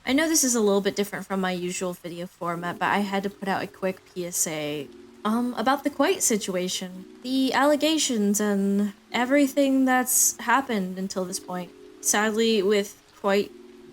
I know this is a little bit different from my usual video format, but I had to put out a quick PSA about the Kwite situation, the allegations, and everything that's happened until this point. Sadly, with Kwite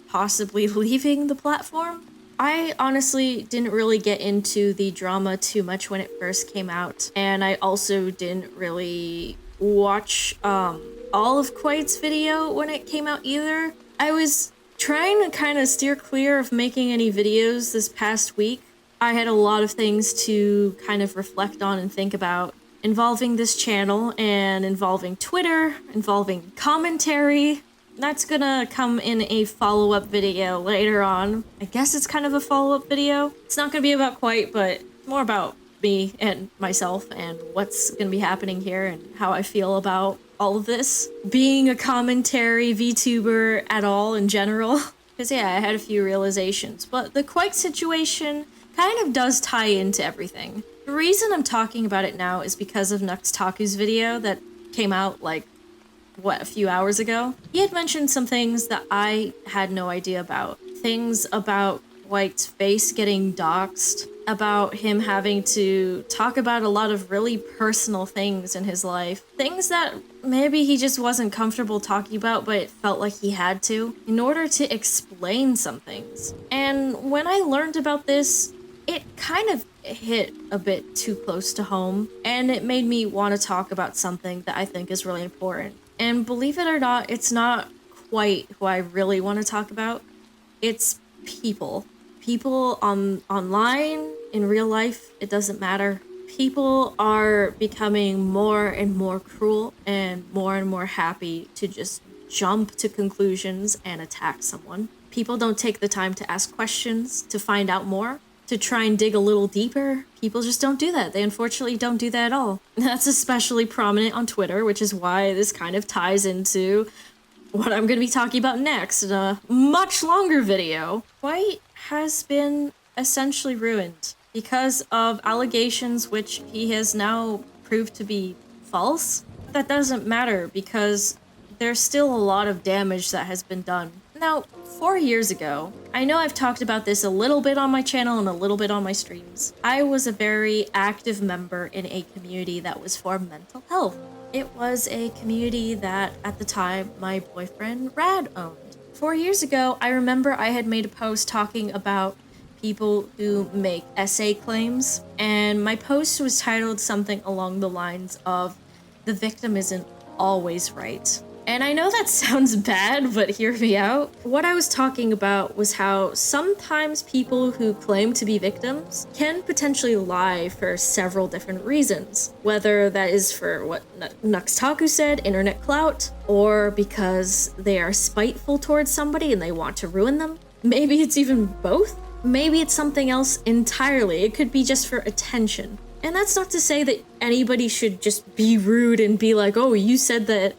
possibly leaving the platform, I honestly didn't really get into the drama too much when it first came out, and I also didn't really watch all of Kwite's video when it came out either. I was trying to kind of steer clear of making any videos this past week. I had a lot of things to kind of reflect on and think about involving this channel and involving Twitter, involving commentary. That's gonna come in a follow-up video later on. I guess it's kind of a follow-up video. It's not gonna be about Kwite, but more about me and myself and what's gonna be happening here and how I feel about all of this. Being a commentary VTuber at all in general. Because yeah, I had a few realizations, but the Quake situation kind of does tie into everything. The reason I'm talking about it now is because of Nuxtaku's video that came out like, a few hours ago. He had mentioned some things that I had no idea about. Things about White's face getting doxxed, about him having to talk about a lot of really personal things in his life. Things that maybe he just wasn't comfortable talking about, but it felt like he had to, in order to explain some things. And when I learned about this, it kind of hit a bit too close to home, and it made me want to talk about something that I think is really important. And believe it or not, it's not quite who I really want to talk about. It's people. People online, in real life, it doesn't matter. People are becoming more and more cruel and more happy to just jump to conclusions and attack someone. People don't take the time to ask questions, to find out more, to try and dig a little deeper. People just don't do that. They unfortunately don't do that at all. That's especially prominent on Twitter, which is why this kind of ties into what I'm going to be talking about next in a much longer video. White has been essentially ruined because of allegations which he has now proved to be false. That doesn't matter because there's still a lot of damage that has been done. Now, 4 years ago, I know I've talked about this a little bit on my channel and a little bit on my streams. I was a very active member in a community that was for mental health. It was a community that, at the time, my boyfriend Rad owned. 4 years ago, I remember I had made a post talking about people who make essay claims, and my post was titled something along the lines of, "The victim isn't always right." And I know that sounds bad, but hear me out. What I was talking about was how sometimes people who claim to be victims can potentially lie for several different reasons. Whether that is for what Nuxtaku said, internet clout, or because they are spiteful towards somebody and they want to ruin them. Maybe it's even both. Maybe it's something else entirely. It could be just for attention. And that's not to say that anybody should just be rude and be like, "Oh, you said that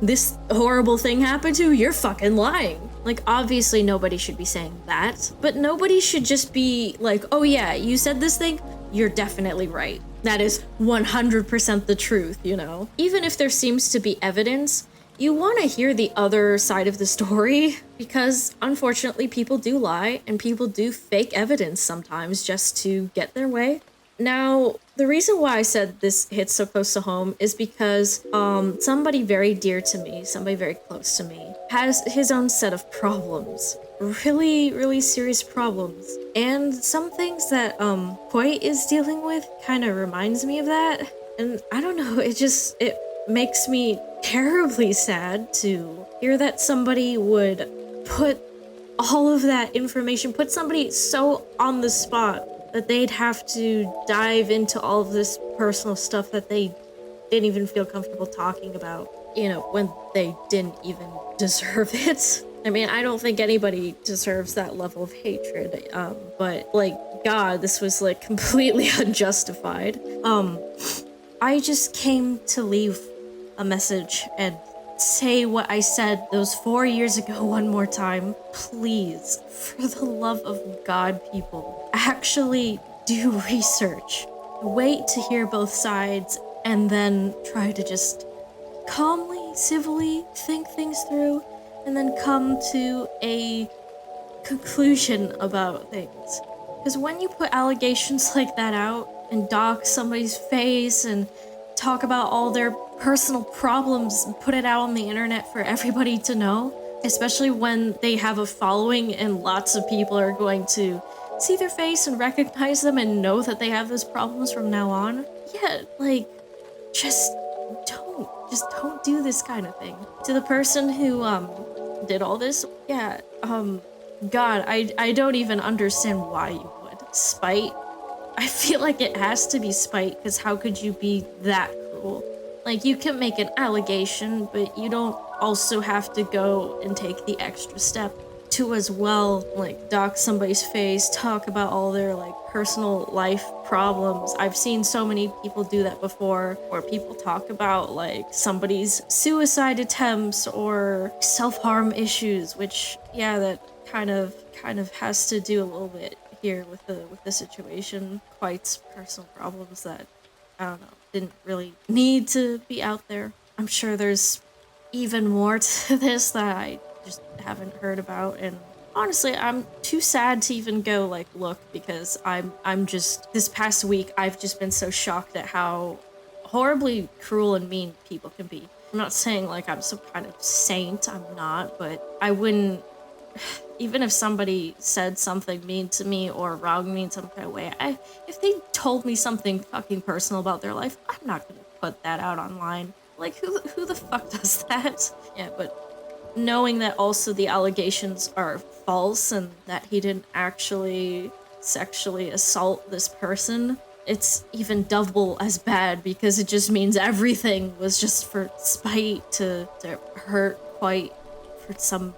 this horrible thing happened to you, you're fucking lying." Like, obviously nobody should be saying that, but nobody should just be like, "Oh yeah, you said this thing, you're definitely right. That is 100% the truth," you know? Even if there seems to be evidence, you want to hear the other side of the story, because unfortunately people do lie and people do fake evidence sometimes just to get their way. Now, the reason why I said this hits so close to home is because somebody very dear to me, somebody very close to me, has his own set of problems. Really serious problems. And some things that Kwite is dealing with kind of reminds me of that. And I don't know, it makes me terribly sad to hear that somebody would put all of that information, put somebody so on the spot that they'd have to dive into all of this personal stuff that they didn't even feel comfortable talking about, you know, when they didn't even deserve it. I mean, I don't think anybody deserves that level of hatred, but, like, God, this was, like, completely unjustified. I just came to leave a message and say what I said those 4 years ago one more time. Please, for the love of God, people, actually do research. Wait to hear both sides and then try to just calmly, civilly think things through and then come to a conclusion about things. Because when you put allegations like that out and dox somebody's face and talk about all their personal problems and put it out on the internet for everybody to know, especially when they have a following and lots of people are going to see their face and recognize them and know that they have those problems from now on. Yeah, like, just don't do this kind of thing. To the person who did all this, yeah, God, I don't even understand why you would. Spite? I feel like it has to be spite, because how could you be that cruel? Like, you can make an allegation, but you don't also have to go and take the extra step to as well, like, dox somebody's face, talk about all their, like, personal life problems. I've seen so many people do that before, where people talk about, like, somebody's suicide attempts or self-harm issues, which, yeah, that kind of has to do a little bit here with the situation. Quite personal problems that, I don't know, didn't really need to be out there. I'm sure there's even more to this that I just haven't heard about, and honestly, I'm too sad to even go, like, look, because I'm just, this past week, I've just been so shocked at how horribly cruel and mean people can be. I'm not saying, like, I'm some kind of saint, I'm not, but I wouldn't, even if somebody said something mean to me or wronged me in some kind of way, if they told me something fucking personal about their life, I'm not gonna put that out online. Like, who the fuck does that? Yeah, but knowing that also the allegations are false and that he didn't actually sexually assault this person, it's even double as bad, because it just means everything was just for spite to hurt Quite for some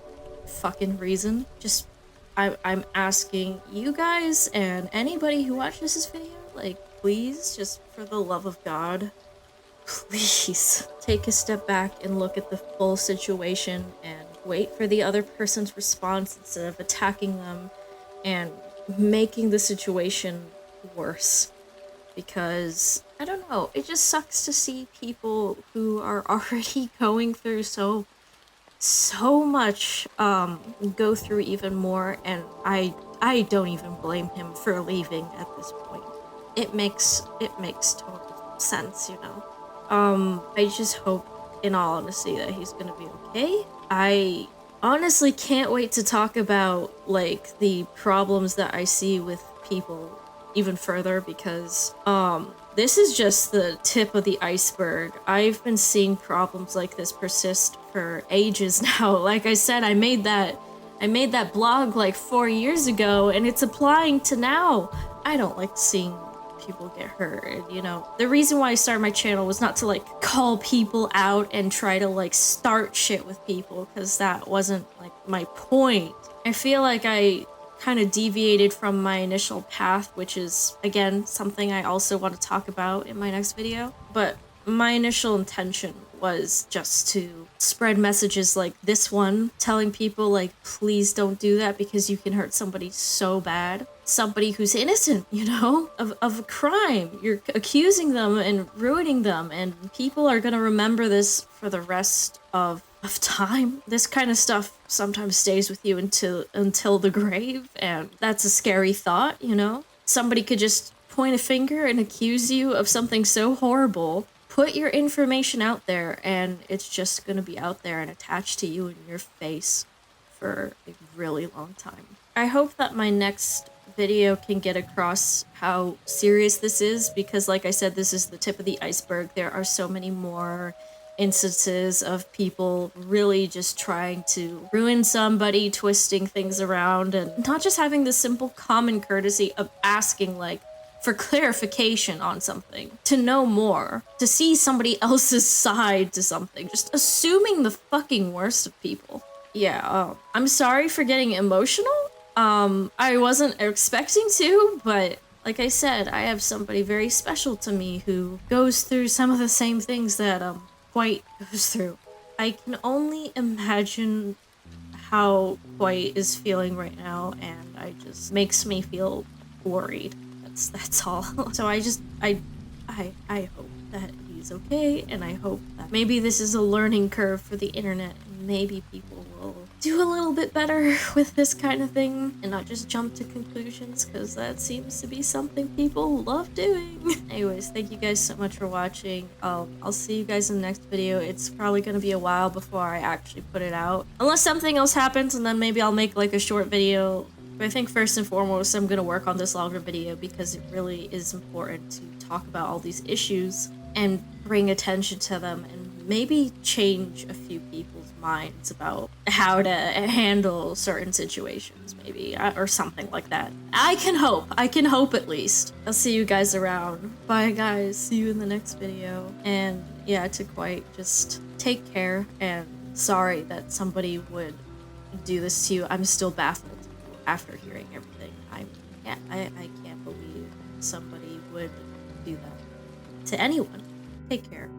fucking reason. Just, I'm asking you guys and anybody who watches this video, like, please, just for the love of God, please take a step back and look at the full situation and wait for the other person's response instead of attacking them and making the situation worse. Because, I don't know, it just sucks to see people who are already going through so much go through even more, and I don't even blame him for leaving at this point. It makes total sense, you know. I just hope, in all honesty, that he's gonna be okay. I honestly can't wait to talk about, like, the problems that I see with people even further, because, this is just the tip of the iceberg. I've been seeing problems like this persist for ages now. Like I said, I made that blog like 4 years ago, and it's applying to now. I don't like seeing people get hurt, and, you know, the reason why I started my channel was not to, like, call people out and try to, like, start shit with people, because that wasn't, like, my point. I feel like I kind of deviated from my initial path, which is, again, something I also want to talk about in my next video, but my initial intention was just to spread messages like this one, telling people, like, please don't do that because you can hurt somebody so bad. Somebody who's innocent, you know, of a crime. You're accusing them and ruining them, and people are gonna remember this for the rest of time. This kind of stuff sometimes stays with you until the grave, and that's a scary thought, you know? Somebody could just point a finger and accuse you of something so horrible, put your information out there, and it's just gonna be out there and attached to you in your face for a really long time. I hope that my next video can get across how serious this is, because, like I said, this is the tip of the iceberg. There are so many more instances of people really just trying to ruin somebody, twisting things around, and not just having the simple common courtesy of asking, like, for clarification on something, to know more, to see somebody else's side to something, just assuming the fucking worst of people. Yeah, I'm sorry for getting emotional. I wasn't expecting to, but like I said, I have somebody very special to me who goes through some of the same things that, Kwite goes through. I can only imagine how Kwite is feeling right now, and it just makes me feel worried. That's all. So I hope that he's okay, and I hope that maybe this is a learning curve for the internet, and maybe people will do a little bit better with this kind of thing and not just jump to conclusions, because that seems to be something people love doing. Anyways, thank you guys so much for watching. I'll see you guys in the next video. It's probably gonna be a while before I actually put it out, unless something else happens, and then maybe I'll make like a short video. But I think first and foremost, I'm gonna work on this longer video because it really is important to talk about all these issues and bring attention to them and maybe change a few people's minds about how to handle certain situations, maybe, or something like that. I can hope at least. I'll see you guys around. Bye guys, see you in the next video. And yeah, to Kwite, just take care, and sorry that somebody would do this to you. I'm still baffled after hearing everything. I can't believe somebody would do that to anyone. Take care.